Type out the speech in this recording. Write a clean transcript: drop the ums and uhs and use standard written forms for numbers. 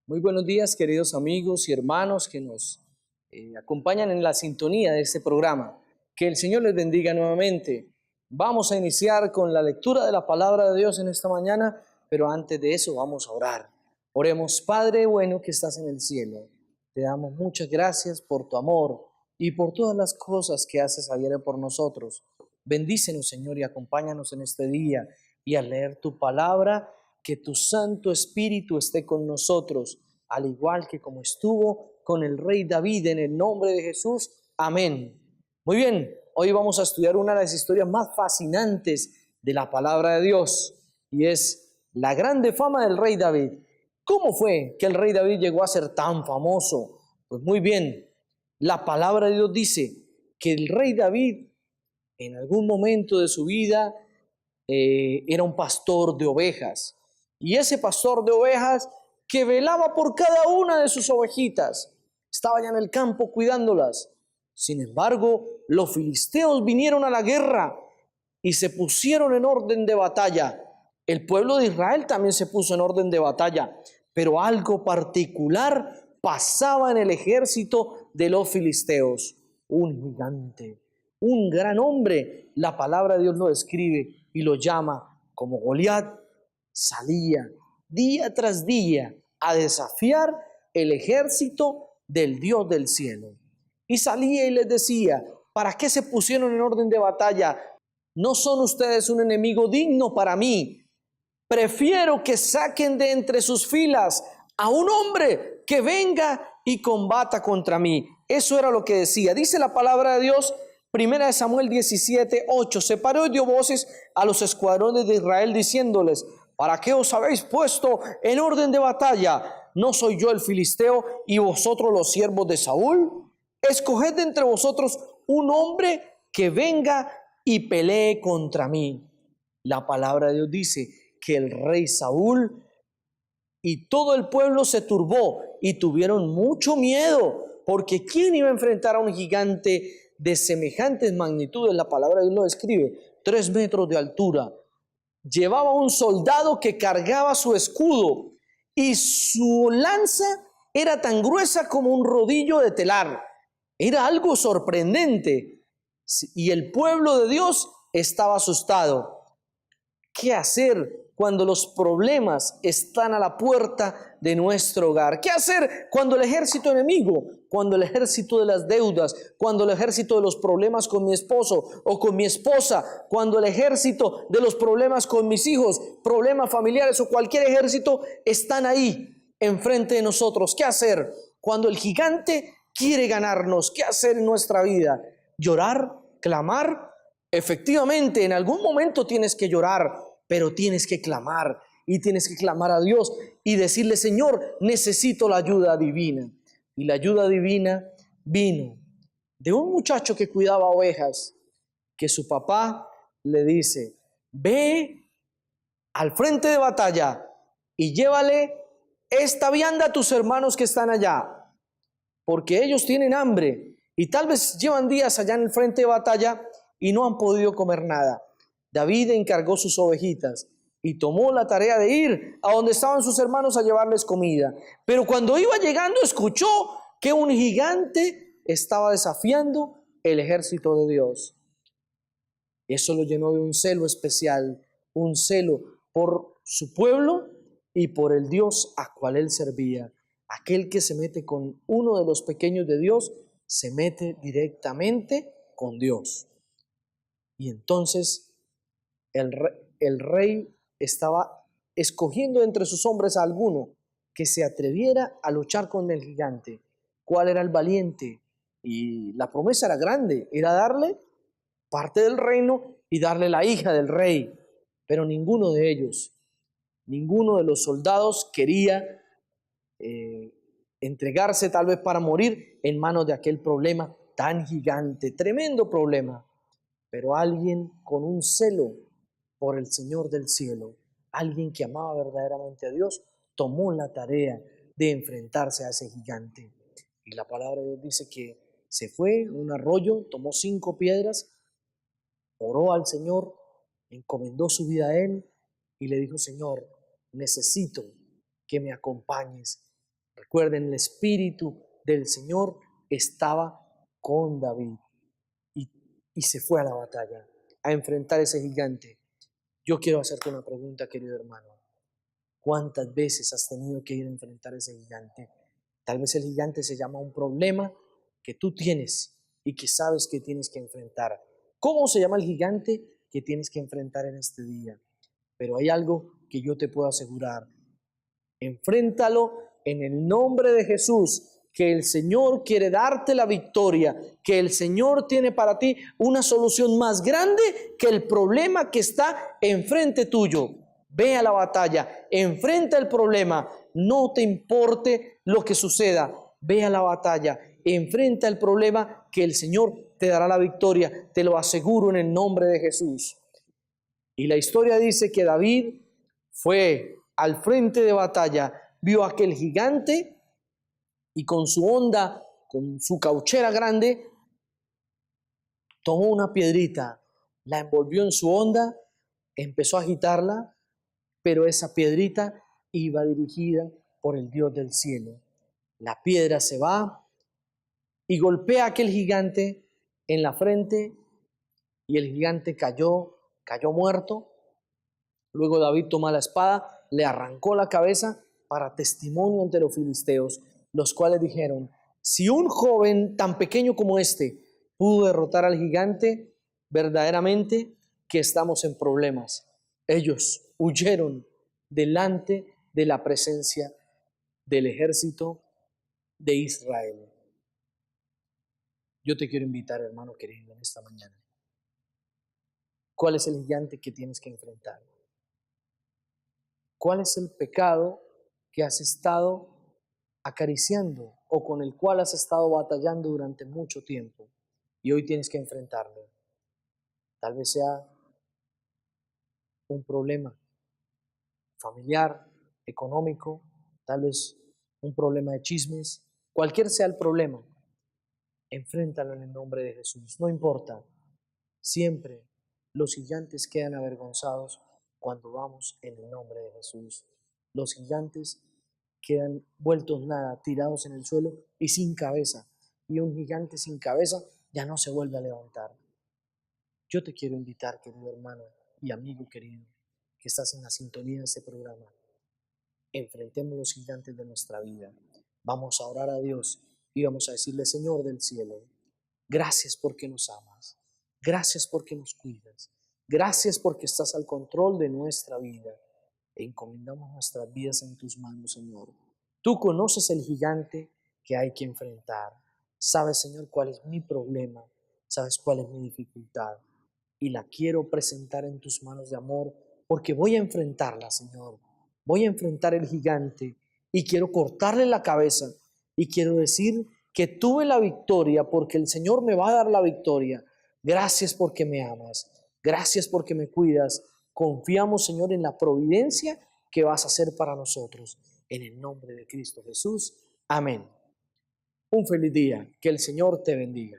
Muy buenos días, queridos amigos y hermanos que nos acompañan en la sintonía de este programa. Que el Señor les bendiga nuevamente. Vamos a iniciar con la lectura de la palabra de Dios en esta mañana, pero antes de eso vamos a orar. Oremos. Padre bueno que estás en el cielo, te damos muchas gracias por tu amor y por todas las cosas que haces ayer por nosotros. Bendícenos, Señor, y acompáñanos en este día y al leer tu palabra, que tu Santo Espíritu esté con nosotros, al igual que como estuvo con el rey David, en el nombre de Jesús. Amén. Muy bien, hoy vamos a estudiar una de las historias más fascinantes de la palabra de Dios, y es la grande fama del rey David. ¿Cómo fue que el rey David llegó a ser tan famoso? Pues muy bien, la palabra de Dios dice que el rey David en algún momento de su vida era un pastor de ovejas. Y ese pastor de ovejas que velaba por cada una de sus ovejitas, estaba ya en el campo cuidándolas. Sin embargo, los filisteos vinieron a la guerra y se pusieron en orden de batalla. El pueblo de Israel también se puso en orden de batalla, pero algo particular pasaba en el ejército de los filisteos. Un gigante, un gran hombre, la palabra de Dios lo describe y lo llama como Goliat, salía día tras día a desafiar el ejército del Dios del cielo. Y salía y les decía: ¿para qué se pusieron en orden de batalla? No son ustedes un enemigo digno para mí. Prefiero que saquen de entre sus filas a un hombre que venga y combata contra mí. Eso era lo que decía. Dice la palabra de Dios, 1 Samuel 17:8. Se paró y dio voces a los escuadrones de Israel diciéndoles: ¿para qué os habéis puesto en orden de batalla? ¿No soy yo el filisteo y vosotros los siervos de Saúl? Escoged de entre vosotros un hombre que venga y pelee contra mí. La palabra de Dios dice que el rey Saúl y todo el pueblo se turbó y tuvieron mucho miedo, porque ¿quién iba a enfrentar a un gigante de semejantes magnitudes? La palabra de Dios lo describe: 3 metros de altura. Llevaba un soldado que cargaba su escudo y su lanza era tan gruesa como un rodillo de telar. Era algo sorprendente. Y el pueblo de Dios estaba asustado. ¿Qué hacer cuando los problemas están a la puerta de nuestro hogar? ¿Qué hacer cuando el ejército enemigo, cuando el ejército de las deudas, cuando el ejército de los problemas con mi esposo o con mi esposa, cuando el ejército de los problemas con mis hijos, problemas familiares o cualquier ejército están ahí enfrente de nosotros? ¿Qué hacer cuando el gigante quiere ganarnos? ¿Qué hacer en nuestra vida? ¿Llorar? ¿Clamar? Efectivamente, en algún momento tienes que llorar, pero tienes que clamar y tienes que clamar a Dios y decirle: Señor, necesito la ayuda divina. Y la ayuda divina vino de un muchacho que cuidaba ovejas, que su papá le dice: ve al frente de batalla y llévale esta vianda a tus hermanos que están allá, porque ellos tienen hambre y tal vez llevan días allá en el frente de batalla y no han podido comer nada. David encargó sus ovejitas y tomó la tarea de ir a donde estaban sus hermanos a llevarles comida. Pero cuando iba llegando, escuchó que un gigante estaba desafiando el ejército de Dios. Eso lo llenó de un celo especial, un celo por su pueblo y por el Dios a cual él servía. Aquel que se mete con uno de los pequeños de Dios, se mete directamente con Dios. Y entonces el rey estaba escogiendo entre sus hombres a alguno que se atreviera a luchar con el gigante. ¿Cuál era el valiente? Y la promesa era grande, era darle parte del reino y darle la hija del rey. Pero ninguno de ellos, ninguno de los soldados quería entregarse tal vez para morir en manos de aquel problema tan gigante, tremendo problema. Pero alguien con un celo por el Señor del cielo, alguien que amaba verdaderamente a Dios, tomó la tarea de enfrentarse a ese gigante. Y la palabra de Dios dice que se fue a un arroyo, tomó 5 piedras, oró al Señor, encomendó su vida a Él y le dijo: Señor, necesito que me acompañes. Recuerden, el Espíritu del Señor estaba con David y, y se fue a la batalla a enfrentar ese gigante. Yo quiero hacerte una pregunta, querido hermano. ¿Cuántas veces has tenido que ir a enfrentar ese gigante? Tal vez el gigante se llama un problema que tú tienes y que sabes que tienes que enfrentar. ¿Cómo se llama el gigante que tienes que enfrentar en este día? Pero hay algo que yo te puedo asegurar. Enfréntalo en el nombre de Jesús, que el Señor quiere darte la victoria, que el Señor tiene para ti una solución más grande que el problema que está enfrente tuyo. Ve a la batalla, enfrenta el problema, no te importe lo que suceda, ve a la batalla, enfrenta el problema, que el Señor te dará la victoria, te lo aseguro en el nombre de Jesús. Y la historia dice que David fue al frente de batalla, vio a aquel gigante y con su honda, con su cauchera grande, tomó una piedrita, la envolvió en su honda, empezó a agitarla, pero esa piedrita iba dirigida por el Dios del cielo. La piedra se va y golpea a aquel gigante en la frente y el gigante cayó muerto. Luego David toma la espada, le arrancó la cabeza para testimonio ante los filisteos, los cuales dijeron: si un joven tan pequeño como este pudo derrotar al gigante, verdaderamente que estamos en problemas. Ellos huyeron delante de la presencia del ejército de Israel. Yo te quiero invitar, hermano querido, en esta mañana. ¿Cuál es el gigante que tienes que enfrentar? ¿Cuál es el pecado que has estado acariciando o con el cual has estado batallando durante mucho tiempo y hoy tienes que enfrentarlo? Tal vez sea un problema familiar, económico, tal vez un problema de chismes, cualquier sea el problema, enfréntalo en el nombre de Jesús. No importa, siempre los gigantes quedan avergonzados cuando vamos en el nombre de Jesús. Los gigantes quedan vueltos nada, tirados en el suelo y sin cabeza. Y un gigante sin cabeza ya no se vuelve a levantar. Yo te quiero invitar, querido hermano y amigo querido, que estás en la sintonía de este programa. Enfrentemos los gigantes de nuestra vida. Vamos a orar a Dios y vamos a decirle: Señor del cielo, gracias porque nos amas. Gracias porque nos cuidas. Gracias porque estás al control de nuestra vida. E encomendamos nuestras vidas en tus manos, Señor. Tú conoces el gigante que hay que enfrentar. Sabes, Señor, cuál es mi problema. Sabes cuál es mi dificultad. Y la quiero presentar en tus manos de amor, porque voy a enfrentarla, Señor. Voy a enfrentar el gigante y quiero cortarle la cabeza. Y quiero decir que tuve la victoria porque el Señor me va a dar la victoria. Gracias porque me amas. Gracias porque me cuidas. Confiamos, Señor, en la providencia que vas a hacer para nosotros. En el nombre de Cristo Jesús. Amén. Un feliz día. Que el Señor te bendiga.